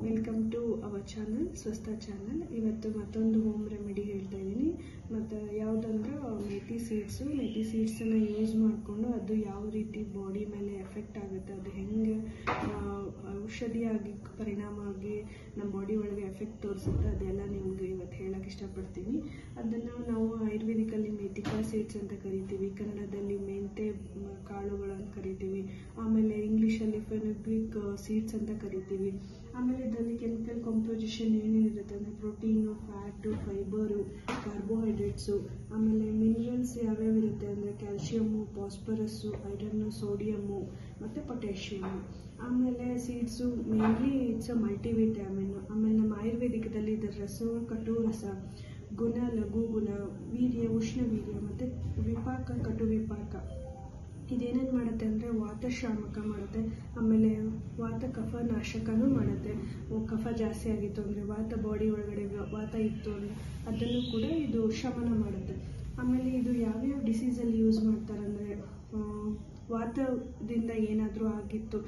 Welcome to our channel ಸ್ವಸ್ಥ channel. ಇವತ್ತು ಮತ್ತೊಂದು ಹೋಮ್ ರೆಮಿಡಿ ಹೇಳ್ತಾ ಇದ್ದೀನಿ. ಮತ್ತು ಯಾವುದಂದ್ರೆ ಮೇಥಿ ಸೀಡ್ಸನ್ನು ಯೂಸ್ ಮಾಡಿಕೊಂಡು ಅದು ಯಾವ ರೀತಿ ಬಾಡಿ ಮೇಲೆ ಎಫೆಕ್ಟ್ ಆಗುತ್ತೆ, ಅದು ಹೆಂಗೆ ಔಷಧಿಯಾಗಿ ಪರಿಣಾಮ ಆಗಿ ನಮ್ಮ ಬಾಡಿ ಒಳಗೆ ಎಫೆಕ್ಟ್ ತೋರಿಸುತ್ತೆ, ಅದೆಲ್ಲ ನಿಮ್ಗೆ ಇವತ್ತು ಹೇಳಕ್ಕೆ ಇಷ್ಟಪಡ್ತೀನಿ. ಅದನ್ನು ನಾವು ಆಯುರ್ವೇದಿಕಲ್ಲಿ ಮೇಥಿಕಾ ಸೀಡ್ಸ್ ಅಂತ ಕರಿತೀವಿ, ಕನ್ನಡದಲ್ಲಿ ಮೆಂತೆ ಕಾಳುಗಳನ್ನು ಕರಿತೀವಿ, ಆಮೇಲೆ ಇಂಗ್ಲೀಷಲ್ಲಿ ಫೆನುಗ್ರಿಕ್ ಸೀಡ್ಸ್ ಅಂತ ಕರಿತೀವಿ. ಆಮೇಲೆ ಇದರಲ್ಲಿ ಕೆಮಿಕಲ್ ಕಾಂಪೋಸಿಷನ್ ಏನೇನಿರುತ್ತೆ ಅಂದರೆ ಪ್ರೋಟೀನು, ಫ್ಯಾಟು, ಫೈಬರು, ಕಾರ್ಬೋಹೈಡ್ರೇಟ್ಸು, ಆಮೇಲೆ ಮಿನರಲ್ಸ್ ಯಾವ್ಯಾವ ಇರುತ್ತೆ ಅಂದರೆ ಕ್ಯಾಲ್ಶಿಯಮ್ಮು, ಫಾಸ್ಫರಸ್ಸು, ಐರನ್ನು, ಸೋಡಿಯಮ್ಮು ಮತ್ತು ಪೊಟ್ಯಾಷಿಯಮ್ಮು. ಆಮೇಲೆ ಸೀಡ್ಸು ಮೇನ್ಲಿ ಇಟ್ಸ್ ಅ ಮಲ್ಟಿವಿಟಾಮಿನ್. ಆಮೇಲೆ ನಮ್ಮ ಆಯುರ್ವೇದಿಕದಲ್ಲಿ ಇದರ ರಸವು ಕಟು ರಸ, ಗುಣ, ಲಘು ಗುಣ, ವೀರ್ಯ, ಉಷ್ಣ ವೀರ್ಯ ಮತ್ತು ವಿಪಾಕ, ಕಟು ವಿಪಾಕ. ಇದೇನೇನು ಮಾಡುತ್ತೆ ಅಂದರೆ ವಾತಶಾಮಕ ಮಾಡುತ್ತೆ, ಆಮೇಲೆ ವಾತ ಕಫ ನಾಶಕನೂ ಮಾಡುತ್ತೆ. ಕಫ ಜಾಸ್ತಿ ಆಗಿತ್ತು ಅಂದರೆ, ವಾತ ಬಾಡಿ ಒಳಗಡೆ ವಾತ ಇತ್ತು ಅಂದರೆ ಅದನ್ನು ಕೂಡ ಇದು ಶಮನ ಮಾಡುತ್ತೆ. ಆಮೇಲೆ ಇದು ಯಾವ್ಯಾವ ಡಿಸೀಸಲ್ಲಿ ಯೂಸ್ ಮಾಡ್ತಾರೆ ಅಂದರೆ ವಾತದಿಂದ ಏನಾದರೂ ಆಗಿತ್ತು,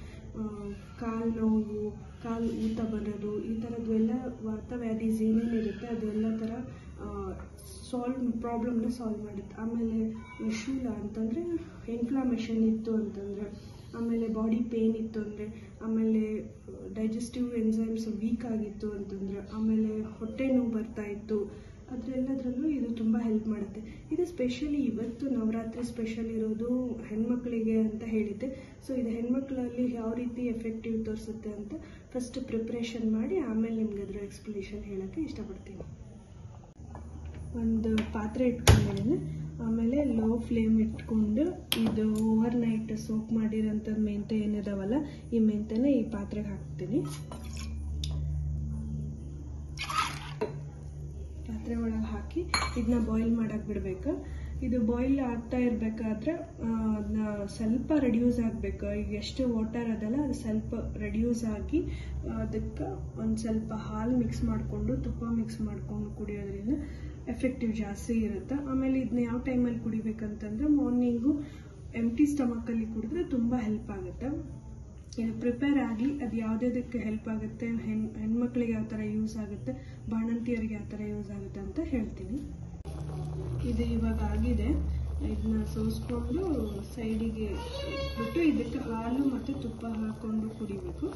ಕಾಲು ನೋವು, ಕಾಲು ಊತ ಬರೋದು, ಈ ಥರದ್ದು ವಾತ ವ್ಯಾಧೀಸ್ ಏನೇನಿರುತ್ತೆ ಅದೆಲ್ಲ ಥರ ಪ್ರಾಬ್ಲಮ್ನ ಸಾಲ್ವ್ ಮಾಡುತ್ತೆ. ಆಮೇಲೆ ಶೂಲ ಅಂತಂದರೆ ಇನ್ಫ್ಲಾಮೇಷನ್ ಇತ್ತು ಅಂತಂದರೆ, ಆಮೇಲೆ ಬಾಡಿ ಪೇನ್ ಇತ್ತು ಅಂದರೆ, ಆಮೇಲೆ ಡೈಜೆಸ್ಟಿವ್ ಎನ್ಸೈಮ್ಸ್ ವೀಕ್ ಆಗಿತ್ತು ಅಂತಂದರೆ, ಆಮೇಲೆ ಹೊಟ್ಟೆ ನೋವು ಬರ್ತಾ ಇತ್ತು, ಅದರೆಲ್ಲದರಲ್ಲೂ ಇದು ತುಂಬ ಹೆಲ್ಪ್ ಮಾಡುತ್ತೆ. ಇದು ಸ್ಪೆಷಲಿ ಇವತ್ತು ನವರಾತ್ರಿ ಸ್ಪೆಷಲ್ ಇರೋದು ಹೆಣ್ಮಕ್ಳಿಗೆ ಅಂತ ಹೇಳಿದ್ದೆ. ಸೊ ಇದು ಹೆಣ್ಮಕ್ಳಲ್ಲಿ ಯಾವ ರೀತಿ ಎಫೆಕ್ಟಿವ್ ತೋರಿಸುತ್ತೆ ಅಂತ ಫಸ್ಟ್ ಪ್ರಿಪ್ರೇಷನ್ ಮಾಡಿ ಆಮೇಲೆ ನಿಮ್ಗೆ ಅದರ ಎಕ್ಸ್ಪ್ಲನೇಷನ್ ಹೇಳೋಕ್ಕೆ ಇಷ್ಟಪಡ್ತೀನಿ. ಒಂದು ಪಾತ್ರೆ ಇಟ್ಕೊಂಡಿದ್ದೀನಿ, ಆಮೇಲೆ ಲೋ ಫ್ಲೇಮ್ ಇಟ್ಕೊಂಡು ಇದು ಓವರ್ ನೈಟ್ ಸೋಕ್ ಮಾಡಿರೋಂಥದ್ದು ಮೆಂತೆ ಏನಿದಾವಲ್ಲ, ಈ ಮೆಂತೆನ ಈ ಪಾತ್ರೆಗೆ ಹಾಕ್ತೀನಿ. ಪಾತ್ರೆ ಒಳಗೆ ಹಾಕಿ ಇದನ್ನ ಬಾಯ್ಲ್ ಮಾಡಕ್ಕೆ ಬಿಡಬೇಕು. ಇದು ಬಾಯ್ಲ್ ಆಗ್ತಾ ಇರಬೇಕಾದ್ರೆ ಅದನ್ನ ಸ್ವಲ್ಪ ರೆಡ್ಯೂಸ್ ಆಗಬೇಕು. ಈಗ ಎಷ್ಟು ವಾಟರ್ ಅದಲ್ಲ ಅದು ಸ್ವಲ್ಪ ರೆಡ್ಯೂಸ್ ಆಗಿ ಅದಕ್ಕೆ ಒಂದು ಸ್ವಲ್ಪ ಹಾಲು ಮಿಕ್ಸ್ ಮಾಡಿಕೊಂಡು, ತುಪ್ಪ ಮಿಕ್ಸ್ ಮಾಡಿಕೊಂಡು ಕುಡಿಯೋದ್ರಿಂದ ಎಫೆಕ್ಟಿವ್ ಜಾಸ್ತಿ ಇರುತ್ತೆ. ಆಮೇಲೆ ಇದನ್ನ ಯಾವ ಟೈಮಲ್ಲಿ ಕುಡಿಬೇಕಂತಂದ್ರೆ ಮಾರ್ನಿಂಗು ಎಂಟಿ ಸ್ಟಮಕಲ್ಲಿ ಕುಡಿದ್ರೆ ತುಂಬ ಹೆಲ್ಪ್ ಆಗುತ್ತೆ. ಇದು ಪ್ರಿಪೇರ್ ಆಗಿ ಅದು ಯಾವುದಕ್ಕೆ ಹೆಲ್ಪ್ ಆಗುತ್ತೆ, ಹೆಣ್ಮಕ್ಳಿಗೆ ಯಾವ ಥರ ಯೂಸ್ ಆಗುತ್ತೆ, ಬಾಣಂತಿಯರಿಗೆ ಯಾವ ಥರ ಯೂಸ್ ಆಗುತ್ತೆ ಅಂತ ಹೇಳ್ತೀನಿ. ಇದು ಇವಾಗ ಆಗಿದೆ, ಇದನ್ನ ಸೋಸ್ಕೊಂಡು ಸೈಡಿಗೆ ಬಿಟ್ಟು ಇದಕ್ಕೆ ಹಾಲು ಮತ್ತು ತುಪ್ಪ ಹಾಕ್ಕೊಂಡು ಕುಡಿಬೇಕು.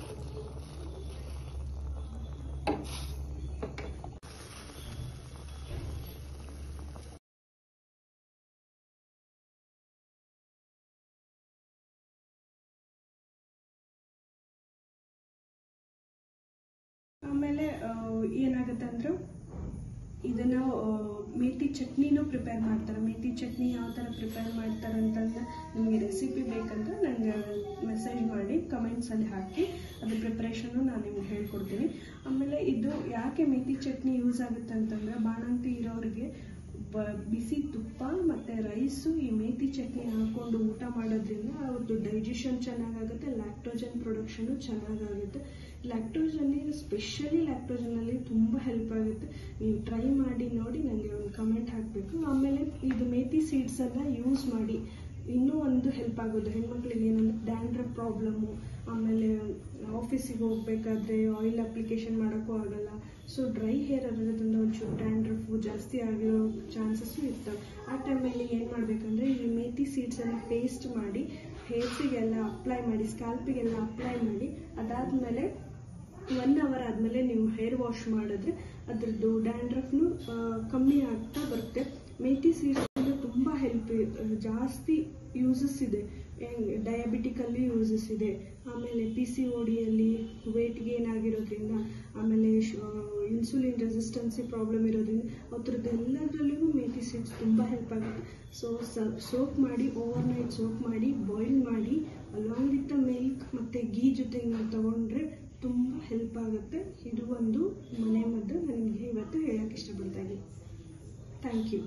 ಆಮೇಲೆ ಏನಾಗುತ್ತೆ ಅಂದ್ರೆ ಇದನ್ನು ಮೇಥಿ ಚಟ್ನಿನೂ ಪ್ರಿಪೇರ್ ಮಾಡ್ತಾರೆ. ಮೇಥಿ ಚಟ್ನಿ ಯಾವ ಥರ ಪ್ರಿಪೇರ್ ಮಾಡ್ತಾರೆ ಅಂತಂದ್ರೆ ನಿಮಗೆ ರೆಸಿಪಿ ಬೇಕಂದ್ರೆ ನನಗೆ ಮೆಸೇಜ್ ಮಾಡಿ ಕಮೆಂಟ್ಸಲ್ಲಿ ಹಾಕಿ ಅದ್ರ ಪ್ರಿಪ್ರೇಷನ್ನು ನಾನು ನಿಮ್ಗೆ ಹೇಳ್ಕೊಡ್ತೀನಿ. ಆಮೇಲೆ ಇದು ಯಾಕೆ ಮೇಥಿ ಚಟ್ನಿ ಯೂಸ್ ಆಗುತ್ತೆ ಅಂತಂದರೆ ಬಾಣಂತಿ ಇರೋರಿಗೆ ಬಿಸಿ ತುಪ್ಪ ಮತ್ತು ರೈಸು ಈ ಮೇಥಿ ಚಟ್ನಿ ಹಾಕ್ಕೊಂಡು ಊಟ ಮಾಡೋದ್ರಿಂದ ಅವ್ರದ್ದು ಡೈಜೆಷನ್ ಚೆನ್ನಾಗಾಗುತ್ತೆ, ಲ್ಯಾಕ್ಟೋಜನ್ ಪ್ರೊಡಕ್ಷನು ಚೆನ್ನಾಗಾಗುತ್ತೆ. ಸ್ಪೆಷಲಿ ಲ್ಯಾಕ್ಟೋಜನಲ್ಲಿ ತುಂಬ ಹೆಲ್ಪ್ ಆಗುತ್ತೆ. ನೀವು ಟ್ರೈ ಮಾಡಿ ನೋಡಿ ನನಗೆ ಒಂದು ಕಮೆಂಟ್ ಹಾಕಬೇಕು. ಆಮೇಲೆ ಇದು ಮೇಥಿ ಸೀಡ್ಸನ್ನು ಯೂಸ್ ಮಾಡಿ ಇನ್ನೂ ಒಂದು ಹೆಲ್ಪ್ ಆಗೋದು ಹೆಣ್ಮಕ್ಳಿಗೆ ಏನಂದ್ರೆ ಡ್ಯಾಂಡ್ರಫ್ ಪ್ರಾಬ್ಲಮ್ಮು, ಆಮೇಲೆ ಆಫೀಸಿಗೆ ಹೋಗ್ಬೇಕಾದ್ರೆ ಆಯಿಲ್ ಅಪ್ಲಿಕೇಶನ್ ಮಾಡೋಕ್ಕೂ ಆಗಲ್ಲ. ಸೊ ಡ್ರೈ ಹೇರ್ ಅದರಿಂದ ಒಂಚೂರು ಡ್ಯಾಂಡ್ರಫು ಜಾಸ್ತಿ ಆಗಿರೋ ಚಾನ್ಸಸ್ಸು ಇರ್ತವೆ. ಆ ಟೈಮಲ್ಲಿ ಏನು ಮಾಡಬೇಕಂದ್ರೆ ಈ ಮೇಥಿ ಸೀಡ್ಸನ್ನು ಪೇಸ್ಟ್ ಮಾಡಿ ಹೇರ್ಸಿಗೆಲ್ಲ ಅಪ್ಲೈ ಮಾಡಿ, ಸ್ಕ್ಯಾಲ್ಪಿಗೆಲ್ಲ ಅಪ್ಲೈ ಮಾಡಿ, ಅದಾದಮೇಲೆ 1 ಅವರ್ ಆದಮೇಲೆ ನೀವು ಹೇರ್ ವಾಶ್ ಮಾಡಿದ್ರೆ ಅದರದ್ದು ಡ್ಯಾಂಡ್ರಫ್ನು ಕಮ್ಮಿ ಆಗ್ತಾ ಬರುತ್ತೆ. ಮೇಥಿ ಸೀಡ್ಸಲ್ಲಿ ತುಂಬ ಜಾಸ್ತಿ ಯೂಸಸ್ ಇದೆ. ಡಯಾಬಿಟಿಕಲ್ಲಿ ಯೂಸಸ್ ಇದೆ, ಆಮೇಲೆ PCODಯಲ್ಲಿ ವೇಟ್ ಗೇನ್ ಆಗಿರೋದ್ರಿಂದ, ಆಮೇಲೆ ಇನ್ಸುಲಿನ್ ರೆಸಿಸ್ಟೆನ್ಸಿ ಪ್ರಾಬ್ಲಮ್ ಇರೋದ್ರಿಂದ ಅದರದ್ದೆಲ್ಲದರಲ್ಲೂ ಮೇಥಿ ಸೀಡ್ಸ್ ತುಂಬ ಹೆಲ್ಪ್ ಆಗುತ್ತೆ. ಸೋಕ್ ಮಾಡಿ, ಓವರ್ ನೈಟ್ ಸೋಕ್ ಮಾಡಿ, ಬಾಯ್ಲ್ ಮಾಡಿ ಅಲಾಂಗ್ ವಿತ್ ಮಿಲ್ಕ್ ಮತ್ತು ಗೀ ಜೊತೆ ನೀವು ತೊಗೊಂಡ್ರೆ ತುಂಬ ಹೆಲ್ಪ್ ಆಗುತ್ತೆ. ಇದು ಒಂದು ಮನೆ ಮದ್ದು ನನಗೆ ಇವತ್ತು ಹೇಳೋಕ್ಕೆ ಇಷ್ಟಪಡ್ತಾ ಇದ್ದೀನಿ. Thank you.